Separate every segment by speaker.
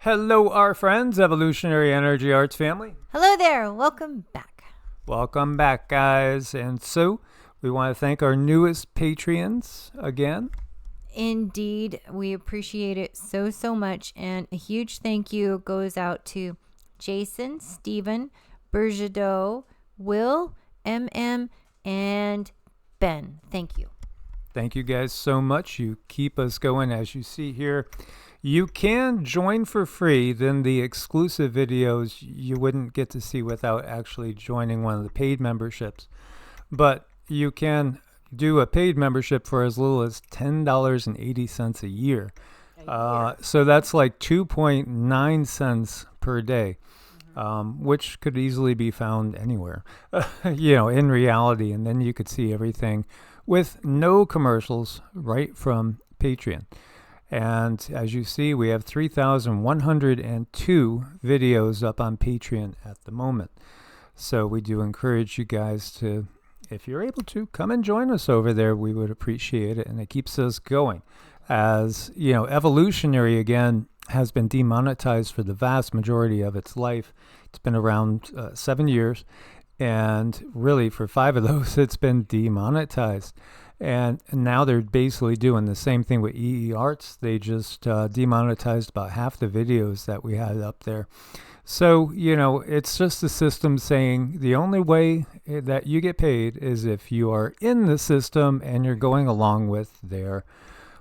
Speaker 1: Hello, our friends, Evolutionary Energy Arts family.
Speaker 2: Hello there. Welcome back.
Speaker 1: Welcome back, guys. And so, we want to thank our newest Patreons again.
Speaker 2: Indeed, we appreciate it so much. And a huge thank you goes out to Jason, Stephen, Bergedeau, Will, MM, and Ben. Thank you.
Speaker 1: Thank you guys so much. You keep us going, as you see here. You can join for free. Then the exclusive videos you wouldn't get to see without actually joining one of the paid memberships. But you can do a paid membership for as little as $10.80 a year. So that's like 2.9 cents per day, which could easily be found anywhere, in reality. And then you could see everything with no commercials right from Patreon. And as you see, we have 3,102 videos up on Patreon at the moment. So we do encourage you guys to, if you're able to, come and join us over there. We would appreciate it. And it keeps us going. As you know, Evolutionary, again, has been demonetized for the vast majority of its life. It's been around 7 years. And really, for 5 of those, it's been demonetized. And now they're basically doing the same thing with EEARTS. They just demonetized about half the videos that we had up there. So, it's just the system saying the only way that you get paid is if you are in the system and you're going along with their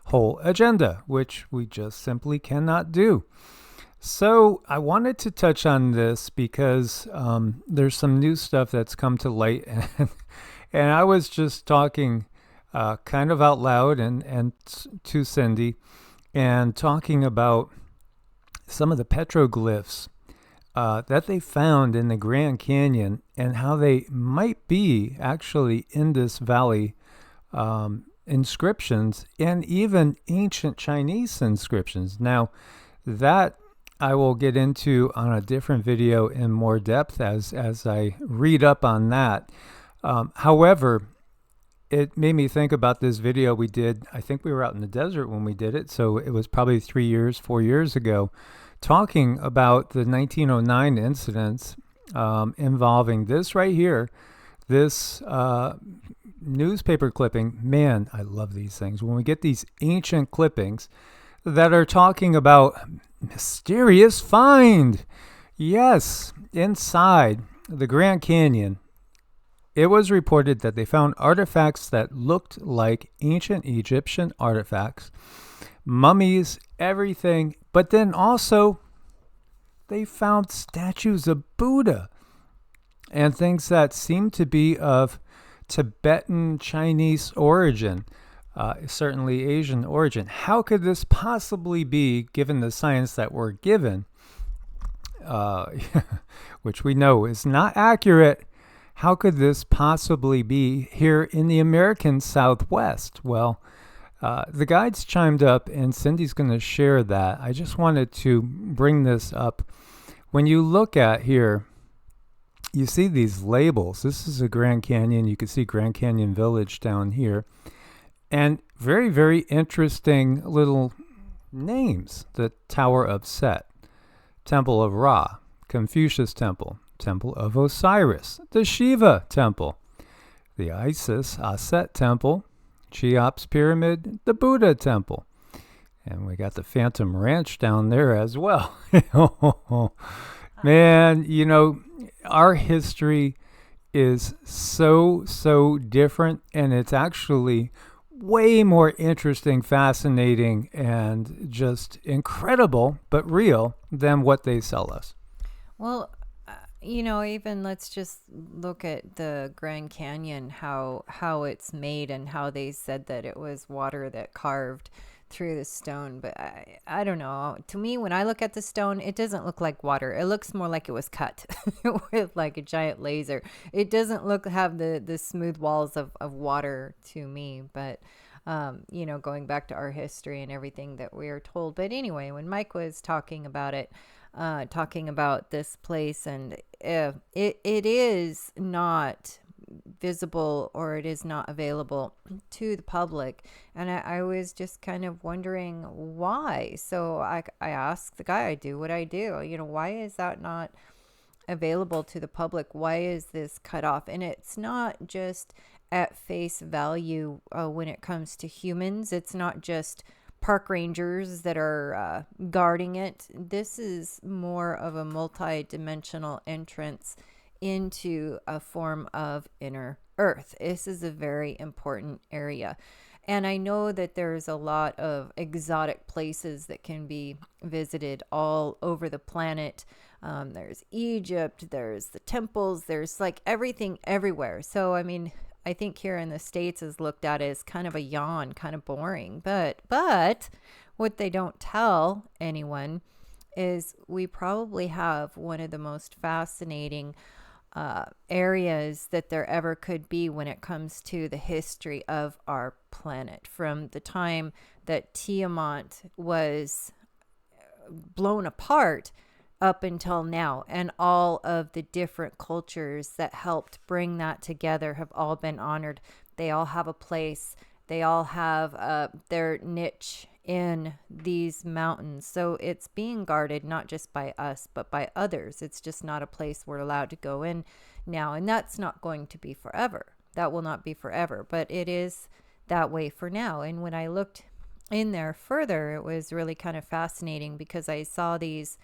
Speaker 1: whole agenda, which we just simply cannot do. So I wanted to touch on this because there's some new stuff that's come to light. And I was just talking kind of out loud and to Cindy and talking about some of the petroglyphs that they found in the Grand Canyon and how they might be actually in this valley inscriptions and even ancient Chinese inscriptions. Now, that I will get into on a different video in more depth as I read up on that. However, it made me think about this video we did. I think we were out in the desert when we did it, so it was probably 4 years ago, talking about the 1909 incidents involving this right here, this newspaper clipping. Man, I love these things. When we get these ancient clippings that are talking about mysterious find. Yes, inside the Grand Canyon, it was reported that they found artifacts that looked like ancient Egyptian artifacts, mummies, everything. But then also, they found statues of Buddha and things that seem to be of Tibetan Chinese origin, certainly Asian origin. How could this possibly be, given the science that we're given, which we know is not accurate? How could this possibly be here in the American Southwest? Well, the guides chimed up, and Cindy's going to share that. I just wanted to bring this up. When you look at here, you see these labels. This is a Grand Canyon. You can see Grand Canyon Village down here. And very, very interesting little names. The Tower of Set, Temple of Ra, Confucius Temple, Temple of Osiris, the Shiva Temple, the Isis Aset Temple, Cheops Pyramid, the Buddha Temple. And we got the Phantom Ranch down there as well. Man, our history is so different, and it's actually way more interesting, fascinating, and just incredible, but real than what they sell us.
Speaker 2: Well, even let's just look at the Grand Canyon, how it's made and how they said that it was water that carved through the stone. But I don't know. To me, when I look at the stone, it doesn't look like water. It looks more like it was cut with like a giant laser. It doesn't have the smooth walls of water to me. But, going back to our history and everything that we are told. But anyway, when Mike was talking about it, talking about this place, and it is not visible or it is not available to the public. And I was just kind of wondering why. So I asked the guy, I do what I do. Why is that not available to the public? Why is this cut off? And it's not just at face value when it comes to humans. It's not just park rangers that are guarding it. This is more of a multi-dimensional entrance into a form of inner earth. This is a very important area. And I know that there's a lot of exotic places that can be visited all over the planet. There's Egypt, there's the temples, there's like everything everywhere. So, I mean, I think here in the States is looked at as kind of a yawn, kind of boring. But what they don't tell anyone is we probably have one of the most fascinating areas that there ever could be when it comes to the history of our planet. From the time that Tiamat was blown apart up until now, and all of the different cultures that helped bring that together have all been honored. They all have a place. They all have their niche in these mountains. So it's being guarded not just by us, but by others. It's just not a place we're allowed to go in now. And that's not going to be forever. That will not be forever, but it is that way for now. And when I looked in there further, it was really kind of fascinating because I saw these,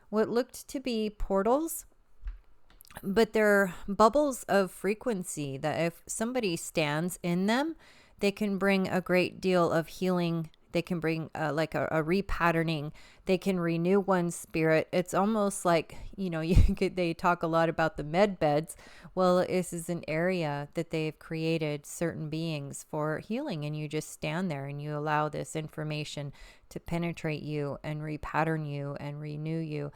Speaker 2: what looked to be portals, but they're bubbles of frequency that if somebody stands in them, they can bring a great deal of healing. They can bring like a repatterning. They can renew one's spirit. It's almost like, they talk a lot about the med beds. Well, this is an area that they've created certain beings for healing. And you just stand there and you allow this information to penetrate you and repattern you and renew you.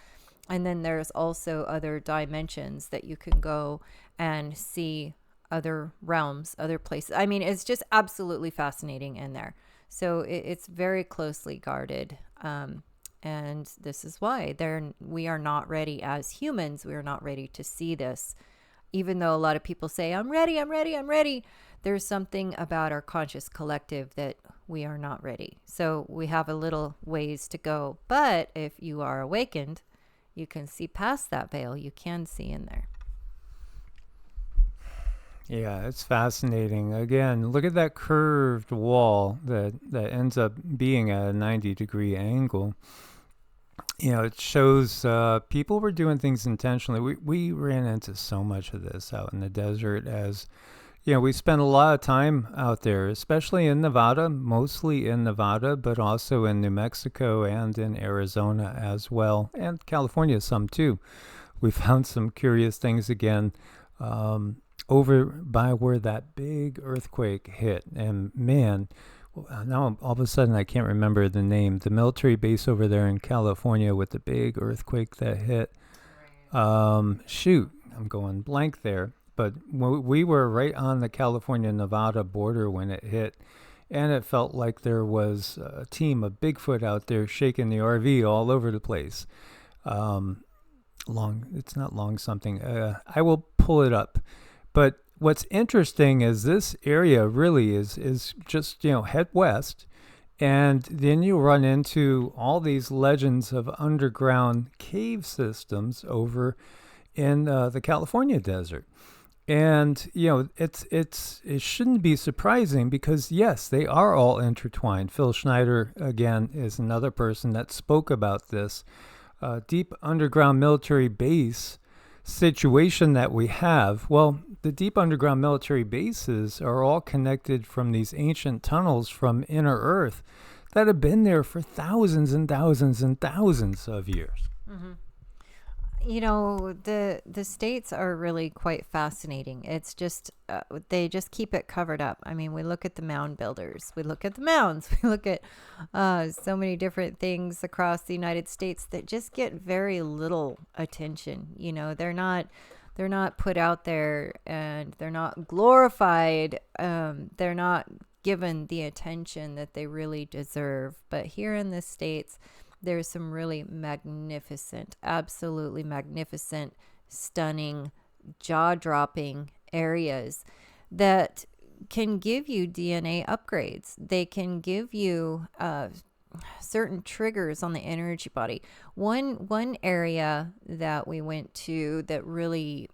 Speaker 2: And then there's also other dimensions that you can go and see, other realms, other places. I mean, it's just absolutely fascinating in there. So it's very closely guarded. And this is why we are not ready as humans. We are not ready to see this. Even though a lot of people say, I'm ready, I'm ready, I'm ready. There's something about our conscious collective that we are not ready. So we have a little ways to go. But if you are awakened, you can see past that veil. You can see in there.
Speaker 1: Yeah, it's fascinating. Again, look at that curved wall that ends up being at a 90-degree angle. It shows people were doing things intentionally. We ran into so much of this out in the desert as, we spent a lot of time out there, especially in Nevada, mostly in Nevada, but also in New Mexico and in Arizona as well, and California some too. We found some curious things again. Over by where that big earthquake hit. And man, now all of a sudden I can't remember the name. The military base over there in California with the big earthquake that hit. Shoot, I'm going blank there. But we were right on the California-Nevada border when it hit. And it felt like there was a team of Bigfoot out there shaking the RV all over the place. It's not long something. I will pull it up. But what's interesting is this area really is just, head west. And then you run into all these legends of underground cave systems over in the California desert. And, it shouldn't be surprising because, yes, they are all intertwined. Phil Schneider, again, is another person that spoke about this deep underground military base situation that we have. Well, the deep underground military bases are all connected from these ancient tunnels from inner earth that have been there for thousands and thousands and thousands of years.
Speaker 2: Mm-hmm. The states are really quite fascinating. It's just they just keep it covered up. I mean, we look at the mound builders, we look at the mounds, we look at so many different things across the United States that just get very little attention. They're not put out there and they're not glorified. They're not given the attention that they really deserve. But here in the States, there's some really magnificent, absolutely magnificent, stunning, jaw-dropping areas that can give you DNA upgrades. They can give you certain triggers on the energy body. One area that we went to that really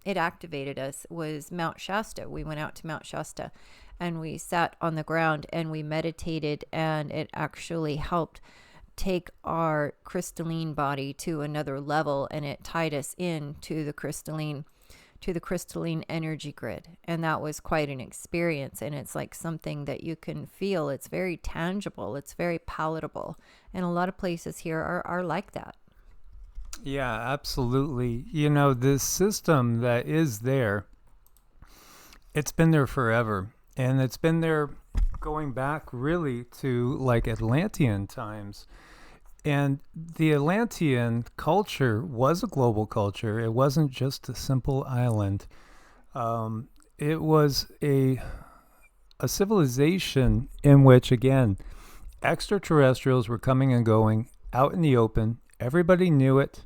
Speaker 2: it activated us was Mount Shasta. We went out to Mount Shasta and we sat on the ground and we meditated, and it actually helped take our crystalline body to another level, and it tied us in to the crystalline energy grid. And that was quite an experience, and it's like something that you can feel. It's very tangible, it's very palatable, and a lot of places here are like that.
Speaker 1: Yeah, absolutely. You know, this system that is there, it's been there forever. And it's been there going back really to like Atlantean times. And the Atlantean culture was a global culture. It wasn't just a simple island. It was a civilization in which, again, extraterrestrials were coming and going out in the open. Everybody knew it.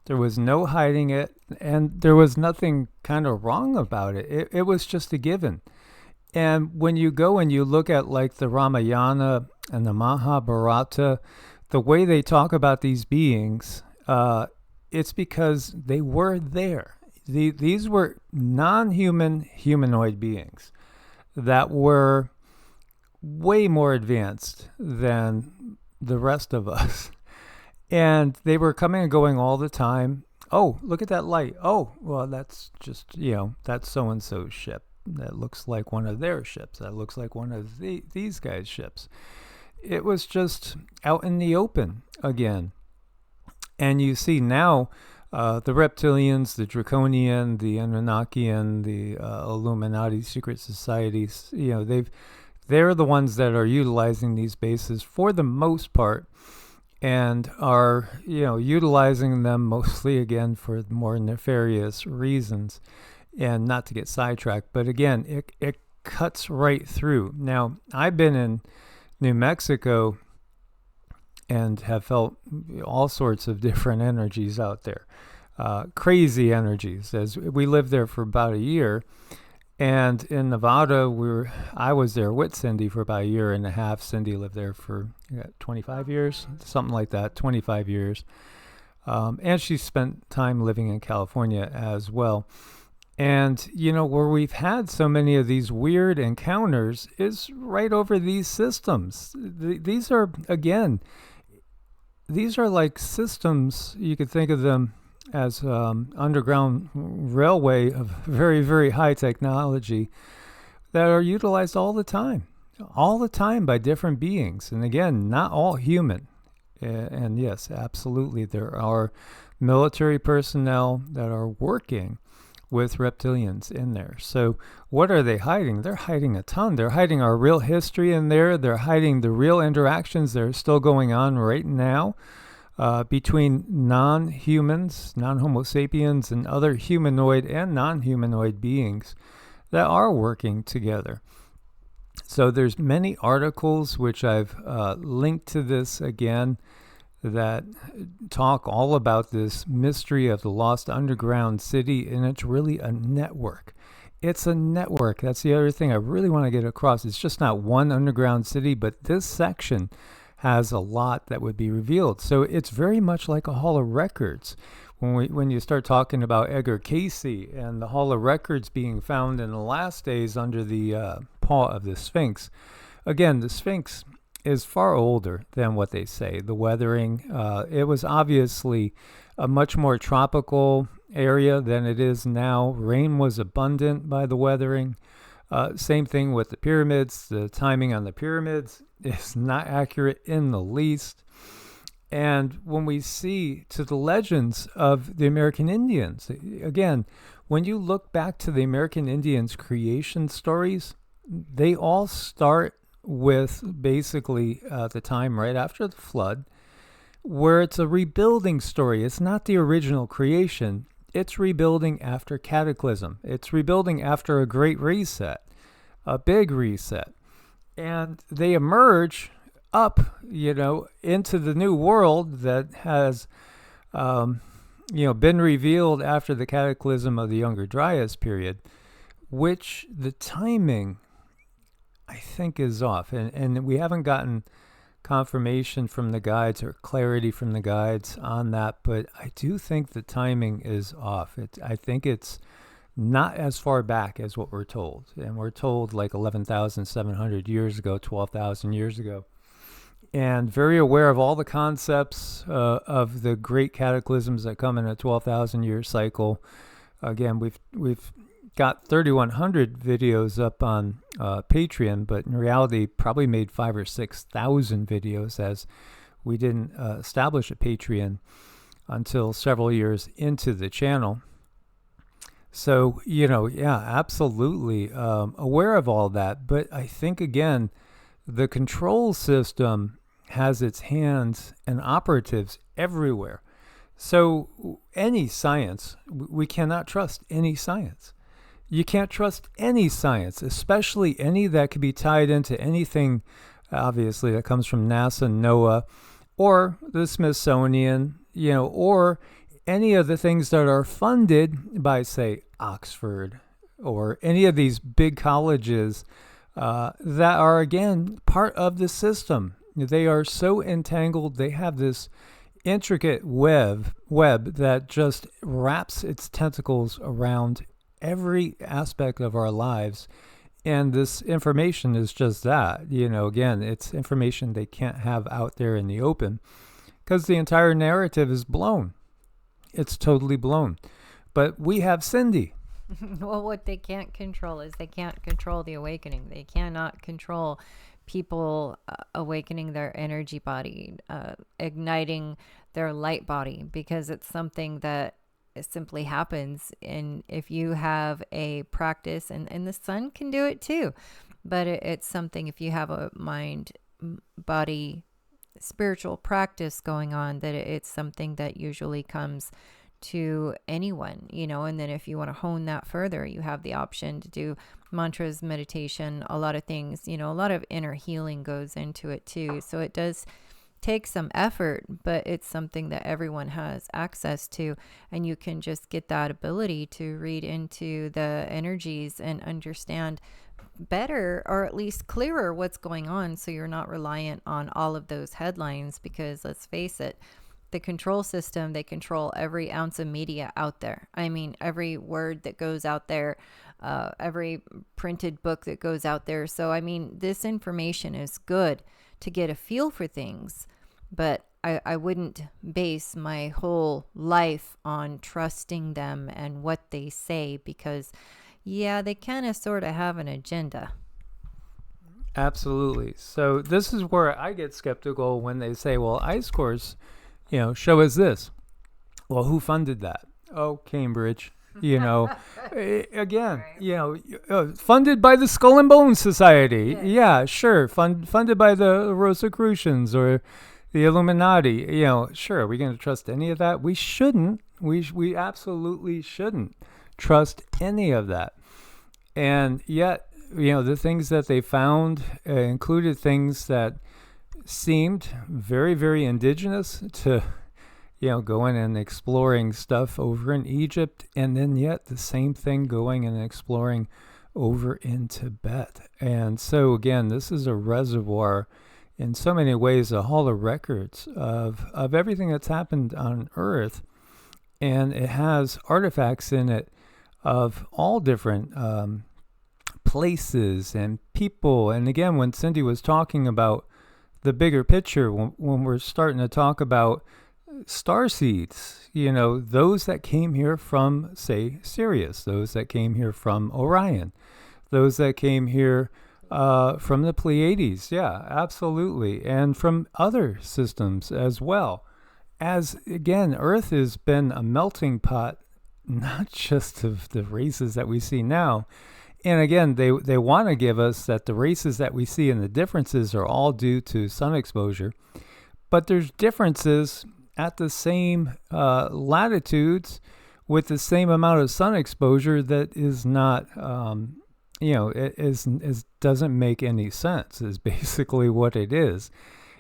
Speaker 1: There was no hiding it. And there was nothing kind of wrong about it. It was just a given. And when you go and you look at like the Ramayana and the Mahabharata, the way they talk about these beings, it's because they were there. These were non-human humanoid beings that were way more advanced than the rest of us. And they were coming and going all the time. Oh, look at that light. Oh, well, that's just, that's so-and-so's ship. That looks like one of their ships. That looks like one of these guys' ships. It was just out in the open again. And you see now the reptilians, the Draconian, the Anunnakian, the Illuminati secret societies, they're the ones that are utilizing these bases for the most part, and are, utilizing them mostly again for more nefarious reasons. And not to get sidetracked, but again, it cuts right through. Now, I've been in New Mexico and have felt all sorts of different energies out there. Crazy energies, as we lived there for about a year. And in Nevada, I was there with Cindy for about a year and a half. Cindy lived there for 25 years, something like that, 25 years. And she spent time living in California as well. And, where we've had so many of these weird encounters is right over these systems. These are like systems, you could think of them as underground railway of very, very high technology that are utilized all the time by different beings. And again, not all human. And yes, absolutely, there are military personnel that are working with reptilians in there. So what are they hiding? They're hiding a ton. They're hiding our real history in there. They're hiding the real interactions that are still going on right now between non-humans, non-Homo sapiens, and other humanoid and non-humanoid beings that are working together. So there's many articles which I've linked to this again that talk all about this mystery of the lost underground city, and it's really a network. It's a network. That's the other thing I really want to get across. It's just not one underground city, but this section has a lot that would be revealed. So it's very much like a Hall of Records. When you start talking about Edgar Cayce and the Hall of Records being found in the last days under the paw of the Sphinx. Again, the Sphinx is far older than what they say. The weathering, it was obviously a much more tropical area than it is now. Rain was abundant by the weathering. Same thing with the pyramids. The timing on the pyramids is not accurate in the least. And when we see to the legends of the American Indians, again, when you look back to the American Indians' creation stories, they all start with basically the time right after the flood, where it's a rebuilding story. It's not the original creation. It's rebuilding after cataclysm. It's rebuilding after a great reset, a big reset. And they emerge up, into the new world that has been revealed after the cataclysm of the Younger Dryas period, which the timing, I think, is off. And we haven't gotten confirmation from the guides or clarity from the guides on that, but I do think the timing is off. I think it's not as far back as what we're told. And we're told like 11,700 years ago, 12,000 years ago. And very aware of all the concepts of the great cataclysms that come in a 12,000 year cycle. Again, we've got 3,100 videos up on Patreon, but in reality probably made 5,000 or 6,000 videos, as we didn't establish a Patreon until several years into the channel. So, absolutely aware of all that. But I think, again, the control system has its hands and operatives everywhere. So any science, we cannot trust any science. You can't trust any science, especially any that could be tied into anything, obviously, that comes from NASA, NOAA, or the Smithsonian, or any of the things that are funded by, say, Oxford, or any of these big colleges that are, again, part of the system. They are so entangled. They have this intricate web that just wraps its tentacles around every aspect of our lives. And this information is just that. Again, it's information they can't have out there in the open because the entire narrative is blown. It's totally blown. But we have Cindy.
Speaker 2: Well, what they can't control is they can't control the awakening. They cannot control people awakening their energy body, igniting their light body, because it's something that simply happens. And if you have a practice, and the sun can do it too, but it's something, if you have a mind, body, spiritual practice going on, that it's something that usually comes to anyone, and then if you want to hone that further, you have the option to do mantras, meditation, a lot of things, a lot of inner healing goes into it too. So it does take some effort, but it's something that everyone has access to, and you can just get that ability to read into the energies and understand better, or at least clearer, what's going on, so you're not reliant on all of those headlines. Because let's face it, the control system, they control every ounce of media out there. I mean, every word that goes out there, every printed book that goes out there. So, I mean, this information is good to get a feel for things, but I wouldn't base my whole life on trusting them and what they say, because, yeah, they kind of sort of have an agenda.
Speaker 1: Absolutely. So this is where I get skeptical when they say, well, ice cores, show us this. Well, who funded that? Oh, Cambridge. Again, funded by the Skull and Bones Society. Yeah, sure. Funded by the Rosicrucians or the Illuminati. Sure. Are we going to trust any of that? We shouldn't. We absolutely shouldn't trust any of that. And yet, the things that they found included things that seemed very, very indigenous to, going and exploring stuff over in Egypt, and then yet the same thing going and exploring over in Tibet. And so, again, this is a reservoir in so many ways, a hall of records of everything that's happened on Earth. And it has artifacts in it of all different places and people. And again, when Cindy was talking about the bigger picture, when we're starting to talk about star seeds, those that came here from, say, Sirius, those that came here from Orion, those that came here from the Pleiades, yeah, absolutely, and from other systems as well. As, again, Earth has been a melting pot, not just of the races that we see now. And again, they want to give us that the races that we see and the differences are all due to sun exposure. But there's differences at the same latitudes with the same amount of sun exposure that is not, it doesn't make any sense, is basically what it is.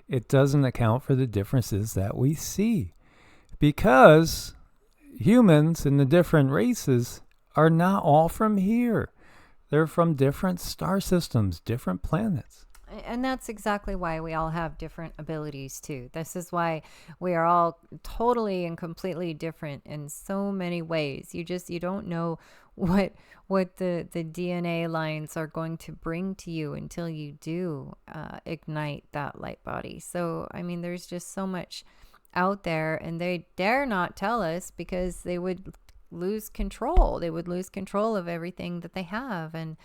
Speaker 1: It doesn't account for the differences that we see. Because, humans and the different races are not all from here. They're from different star systems, different planets.
Speaker 2: And that's exactly why we all have different abilities too. This is why we are all totally and completely different in so many ways. You don't know what the DNA lines are going to bring to you until you do ignite that light body. So I mean, there's just so much out there, and they dare not tell us because they would lose control. They would lose control of everything that they have. And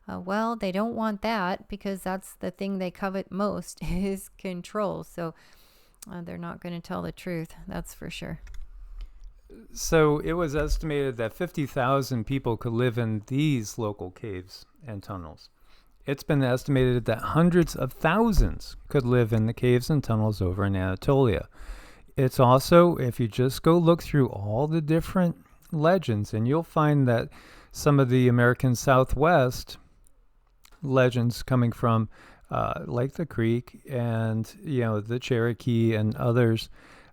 Speaker 2: well, they don't want that because that's the thing they covet most is control. So they're not going to tell the truth. That's for sure.
Speaker 1: So it was estimated that 50,000 people could live in these local caves and tunnels. It's been estimated that hundreds of thousands could live in the caves and tunnels over in Anatolia. It's also, if you just go look through all the different legends, and you'll find that some of the American Southwest legends coming from like the Creek and the Cherokee and others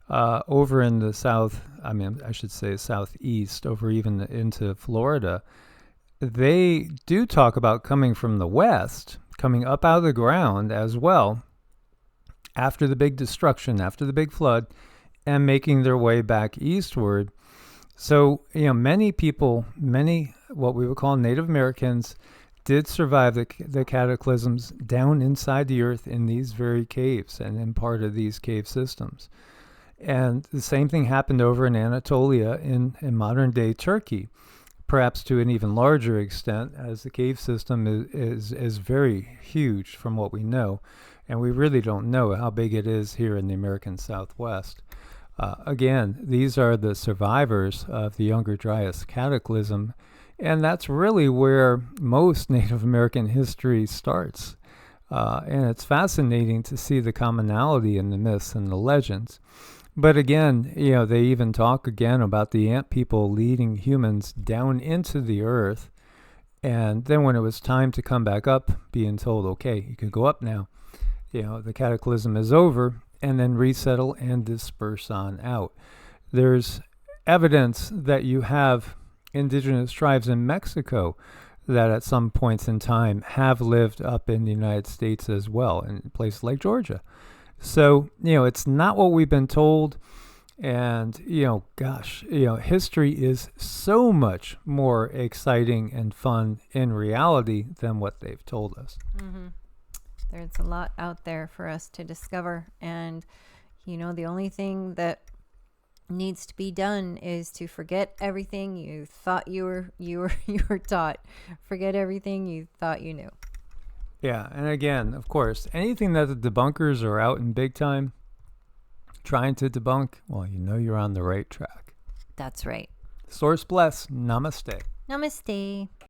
Speaker 1: over in the south, I should say southeast, over even into Florida, they do talk about coming from the west, coming up out of the ground as well after the big destruction, after the big flood, and making their way back eastward. So many people, many what we would call Native Americans, did survive the cataclysms down inside the earth in these very caves and in part of these cave systems. And the same thing happened over in Anatolia in modern day Turkey, perhaps to an even larger extent, as the cave system is very huge from what we know, and we really don't know how big it is here in the American Southwest. Again, these are the survivors of the Younger Dryas cataclysm, and that's really where most Native American history starts. And it's fascinating to see the commonality in the myths and the legends. But again, they even talk again about the ant people leading humans down into the earth. And then when it was time to come back up, being told, okay, you can go up now. The cataclysm is over, and then resettle and disperse on out. There's evidence that you have indigenous tribes in Mexico that at some points in time have lived up in the United States as well, in places like Georgia. So, it's not what we've been told. And, history is so much more exciting and fun in reality than what they've told us.
Speaker 2: Mm-hmm. There's a lot out there for us to discover. And, the only thing that needs to be done is to forget everything you thought you were taught. Forget everything you thought you knew.
Speaker 1: Yeah, and again, of course, anything that the debunkers are out in big time trying to debunk, well, you're on the right track.
Speaker 2: That's right.
Speaker 1: Source bless. Namaste.
Speaker 2: Namaste.